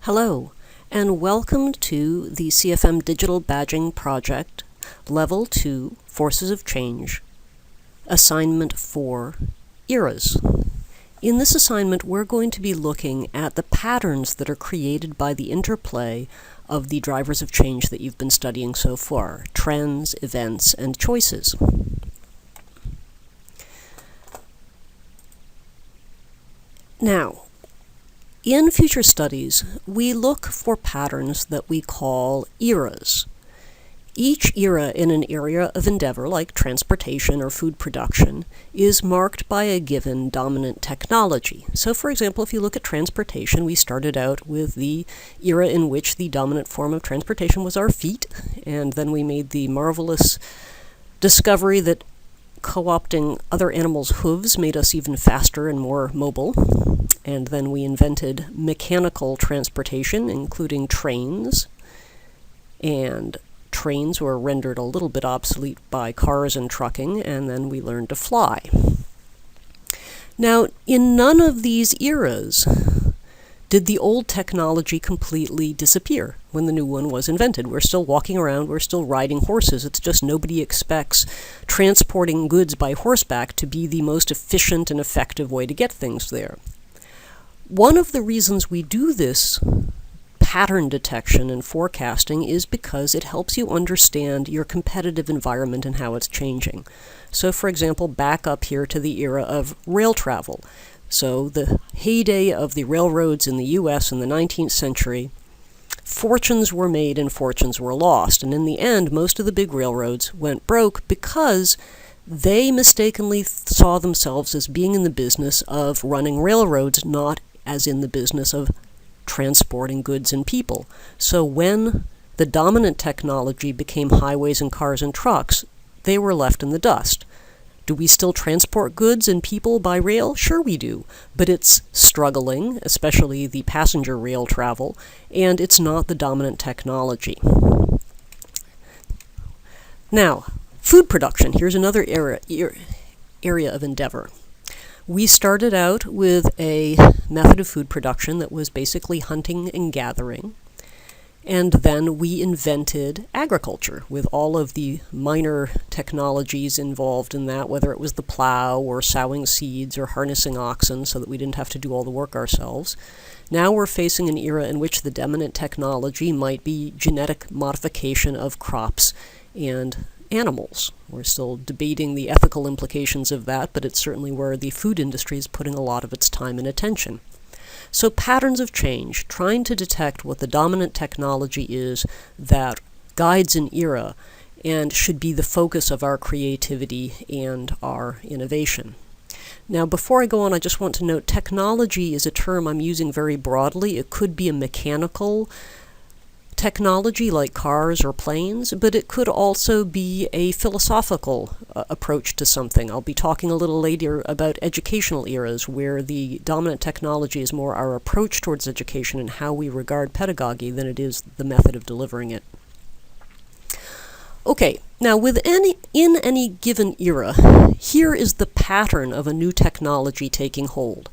Hello, and welcome to the CFM Digital Badging Project, Level 2, Forces of Change, Assignment 4, Eras. In this assignment, we're going to be looking at the patterns that are created by the interplay of the drivers of change that you've been studying so far, trends, events, and choices. Now, in future studies, we look for patterns that we call eras. Each era in an area of endeavor, like transportation or food production, is marked by a given dominant technology. So, for example, if you look at transportation, we started out with the era in which the dominant form of transportation was our feet, and then we made the marvelous discovery that co-opting other animals' hooves made us even faster and more mobile. And then we invented mechanical transportation, including trains. And trains were rendered a little bit obsolete by cars and trucking, and then we learned to fly. Now, in none of these eras did the old technology completely disappear when the new one was invented. We're still walking around, we're still riding horses. It's just nobody expects transporting goods by horseback to be the most efficient and effective way to get things there. One of the reasons we do this pattern detection and forecasting is because it helps you understand your competitive environment and how it's changing. So, for example, back up here to the era of rail travel. So the heyday of the railroads in the U.S. in the 19th century, fortunes were made and fortunes were lost. And in the end, most of the big railroads went broke because they mistakenly saw themselves as being in the business of running railroads, not as in the business of transporting goods and people. So when the dominant technology became highways and cars and trucks, they were left in the dust. Do we still transport goods and people by rail? Sure we do, but it's struggling, especially the passenger rail travel, and it's not the dominant technology. Now, food production. Here's another area of endeavor. We started out with a method of food production that was basically hunting and gathering, and then we invented agriculture with all of the minor technologies involved in that, whether it was the plow or sowing seeds or harnessing oxen so that we didn't have to do all the work ourselves. Now we're facing an era in which the dominant technology might be genetic modification of crops and animals. We're still debating the ethical implications of that, but it's certainly where the food industry is putting a lot of its time and attention. So patterns of change, trying to detect what the dominant technology is that guides an era and should be the focus of our creativity and our innovation. Now, before I go on, I just want to note technology is a term I'm using very broadly. It could be a mechanical technology like cars or planes, but it could also be a philosophical approach to something. I'll be talking a little later about educational eras where the dominant technology is more our approach towards education and how we regard pedagogy than it is the method of delivering it. Okay, now in any given era, here is the pattern of a new technology taking hold.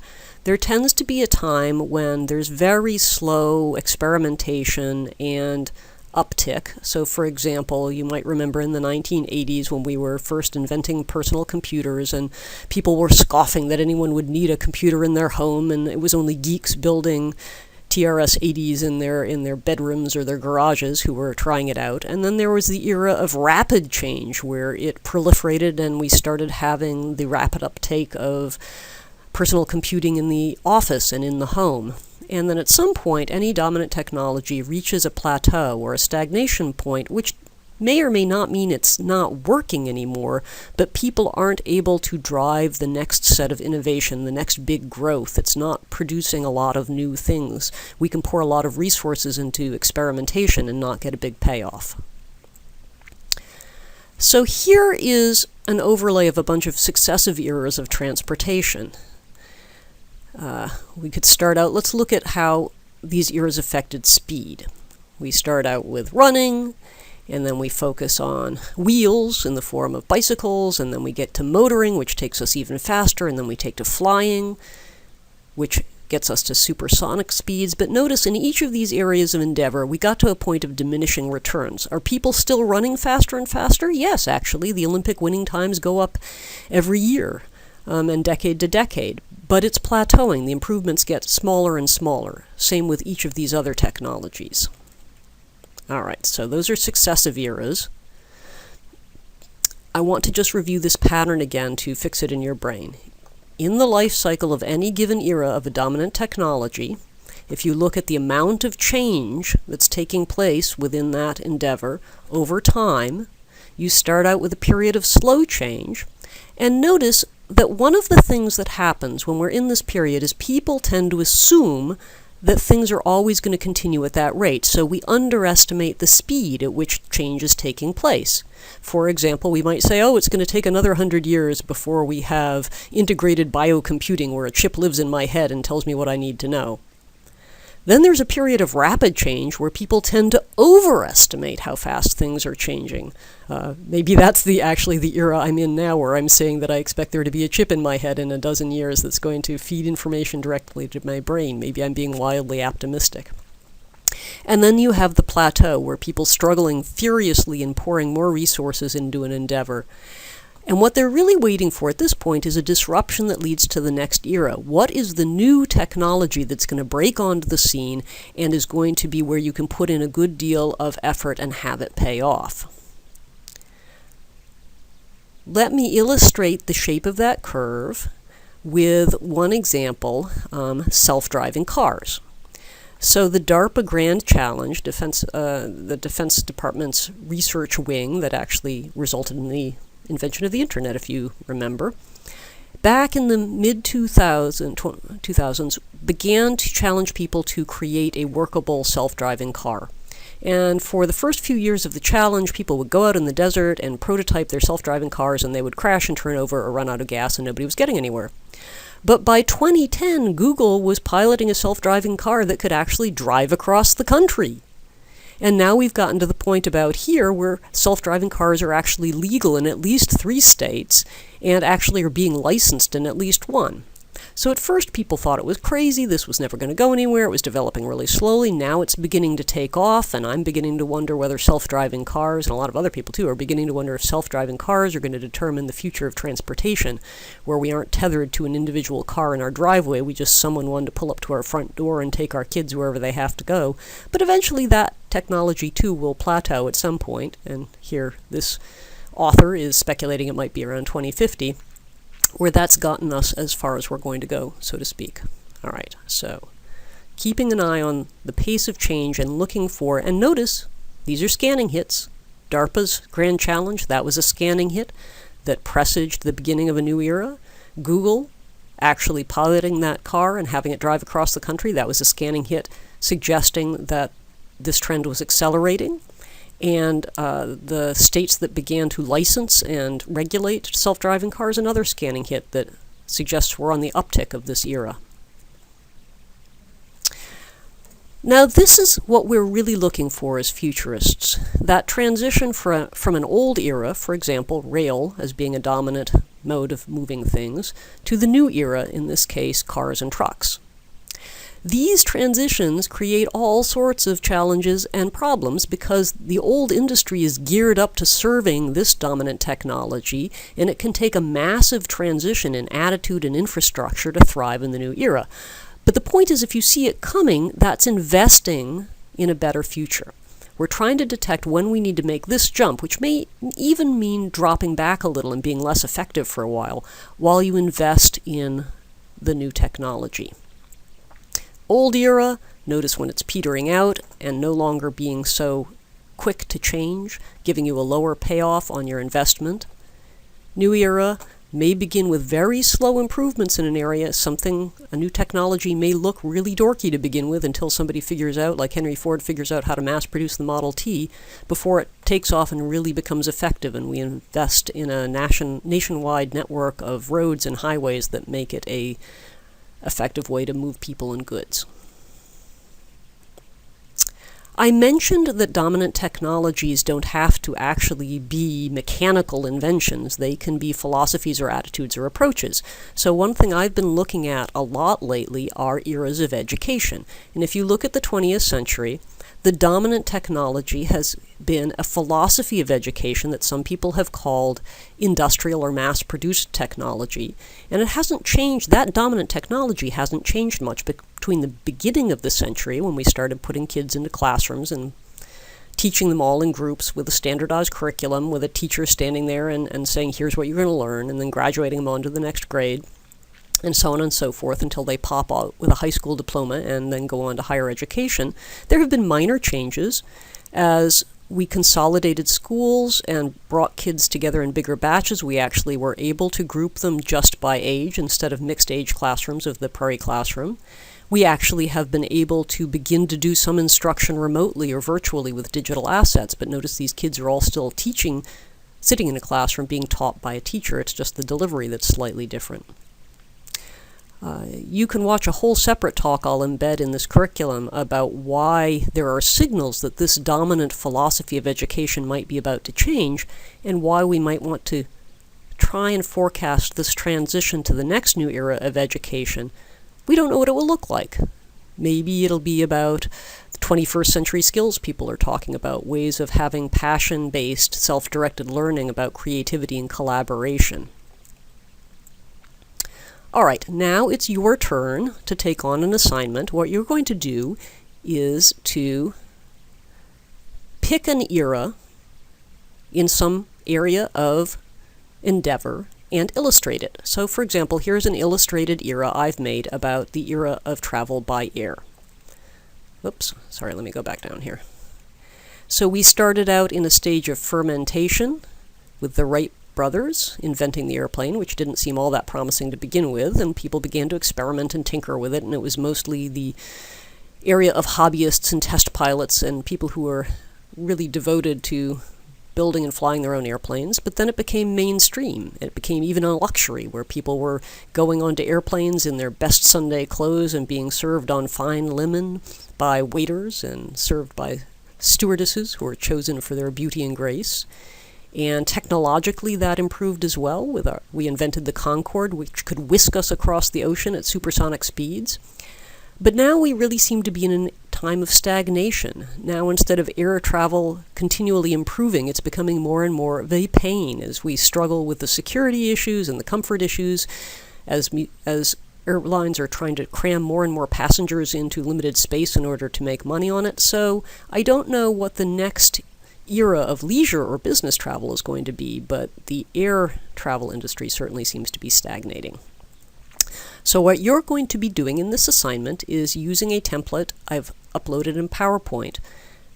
There tends to be a time when there's very slow experimentation and uptick. So, for example, you might remember in the 1980s when we were first inventing personal computers and people were scoffing that anyone would need a computer in their home, and it was only geeks building TRS-80s in their bedrooms or their garages who were trying it out. And then there was the era of rapid change where it proliferated and we started having the rapid uptake of personal computing in the office and in the home. And then at some point, any dominant technology reaches a plateau or a stagnation point, which may or may not mean it's not working anymore, but people aren't able to drive the next set of innovation, the next big growth. It's not producing a lot of new things. We can pour a lot of resources into experimentation and not get a big payoff. So here is an overlay of a bunch of successive eras of transportation. We could start out, let's look at how these eras affected speed. We start out with running, and then we focus on wheels in the form of bicycles, and then we get to motoring, which takes us even faster, and then we take to flying, which gets us to supersonic speeds, but notice in each of these areas of endeavor, we got to a point of diminishing returns. Are people still running faster and faster? Yes, actually, the Olympic winning times go up every year and decade to decade, but it's plateauing. The improvements get smaller and smaller. Same with each of these other technologies. All right, so those are successive eras. I want to just review this pattern again to fix it in your brain. In the life cycle of any given era of a dominant technology, if you look at the amount of change that's taking place within that endeavor over time, you start out with a period of slow change, and notice that one of the things that happens when we're in this period is people tend to assume that things are always going to continue at that rate, so we underestimate the speed at which change is taking place. For example, we might say, oh, it's going to take another 100 years before we have integrated biocomputing where a chip lives in my head and tells me what I need to know. Then there's a period of rapid change where people tend to overestimate how fast things are changing. Maybe that's actually the era I'm in now, where I'm saying that I expect there to be a chip in my head in a dozen years that's going to feed information directly to my brain. Maybe I'm being wildly optimistic. And then you have the plateau, where people struggling furiously and pouring more resources into an endeavor. And what they're really waiting for at this point is a disruption that leads to the next era. What is the new technology that's going to break onto the scene and is going to be where you can put in a good deal of effort and have it pay off? Let me illustrate the shape of that curve with one example, self-driving cars. So the DARPA Grand Challenge, the Defense Department's research wing that actually resulted in the invention of the internet, if you remember, back in the mid-2000s, began to challenge people to create a workable self-driving car. And for the first few years of the challenge, people would go out in the desert and prototype their self-driving cars, and they would crash and turn over or run out of gas, and nobody was getting anywhere. But by 2010, Google was piloting a self-driving car that could actually drive across the country. And now we've gotten to the point about here where self-driving cars are actually legal in at least 3 states and actually are being licensed in at least 1. So at first people thought it was crazy, this was never going to go anywhere, it was developing really slowly. Now it's beginning to take off, and I'm beginning to wonder whether self-driving cars, and a lot of other people too, are beginning to wonder if self-driving cars are going to determine the future of transportation, where we aren't tethered to an individual car in our driveway, we just summon one to pull up to our front door and take our kids wherever they have to go. But eventually that technology too will plateau at some point, and here this author is speculating it might be around 2050, where that's gotten us as far as we're going to go, so to speak. All right, so keeping an eye on the pace of change and looking for, and notice, these are scanning hits. DARPA's Grand Challenge, that was a scanning hit that presaged the beginning of a new era. Google actually piloting that car and having it drive across the country, that was a scanning hit suggesting that this trend was accelerating. And the states that began to license and regulate self-driving cars, another scanning hit that suggests we're on the uptick of this era. Now this is what we're really looking for as futurists. That transition from an old era, for example, rail as being a dominant mode of moving things, to the new era, in this case, cars and trucks. These transitions create all sorts of challenges and problems because the old industry is geared up to serving this dominant technology, and it can take a massive transition in attitude and infrastructure to thrive in the new era. But the point is, if you see it coming, that's investing in a better future. We're trying to detect when we need to make this jump, which may even mean dropping back a little and being less effective for a while you invest in the new technology. Old era, notice when it's petering out and no longer being so quick to change, giving you a lower payoff on your investment. New era may begin with very slow improvements in an area. A new technology may look really dorky to begin with until somebody figures out, like Henry Ford figures out how to mass produce the Model T, before it takes off and really becomes effective, and we invest in a nationwide network of roads and highways that make it a effective way to move people and goods. I mentioned that dominant technologies don't have to actually be mechanical inventions. They can be philosophies or attitudes or approaches. So one thing I've been looking at a lot lately are eras of education. And if you look at the 20th century, the dominant technology has been a philosophy of education that some people have called industrial or mass-produced technology. And it hasn't changed. That dominant technology hasn't changed much between the beginning of the century, when we started putting kids into classrooms and teaching them all in groups with a standardized curriculum, with a teacher standing there and saying, here's what you're going to learn, and then graduating them on to the next grade, and so on and so forth, until they pop out with a high school diploma and then go on to higher education. There have been minor changes as we consolidated schools and brought kids together in bigger batches. We actually were able to group them just by age instead of mixed age classrooms of the Prairie classroom. We actually have been able to begin to do some instruction remotely or virtually with digital assets, but notice these kids are all still teaching, sitting in a classroom being taught by a teacher. It's just the delivery that's slightly different. You can watch a whole separate talk I'll embed in this curriculum about why there are signals that this dominant philosophy of education might be about to change, and why we might want to try and forecast this transition to the next new era of education. We don't know what it will look like. Maybe it'll be about the 21st century skills people are talking about, ways of having passion-based, self-directed learning about creativity and collaboration. All right, now it's your turn to take on an assignment. What you're going to do is to pick an era in some area of endeavor and illustrate it. So, for example, here's an illustrated era I've made about the era of travel by air. Oops, sorry, let me go back down here. So we started out in a stage of fermentation with the Wright brothers inventing the airplane, which didn't seem all that promising to begin with, and people began to experiment and tinker with it, and it was mostly the area of hobbyists and test pilots and people who were really devoted to building and flying their own airplanes. But then it became mainstream. It became even a luxury, where people were going onto airplanes in their best Sunday clothes and being served on fine linen by waiters and served by stewardesses who were chosen for their beauty and grace. And technologically, that improved as well. We invented the Concorde, which could whisk us across the ocean at supersonic speeds. But now we really seem to be in a time of stagnation. Now, instead of air travel continually improving, it's becoming more and more of a pain as we struggle with the security issues and the comfort issues, as airlines are trying to cram more and more passengers into limited space in order to make money on it. So I don't know what the next era of leisure or business travel is going to be, but the air travel industry certainly seems to be stagnating. So what you're going to be doing in this assignment is using a template I've uploaded in PowerPoint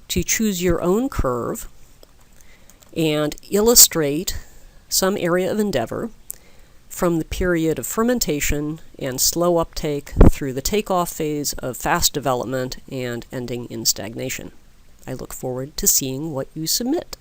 to choose your own curve and illustrate some area of endeavor from the period of fermentation and slow uptake through the takeoff phase of fast development and ending in stagnation. I look forward to seeing what you submit.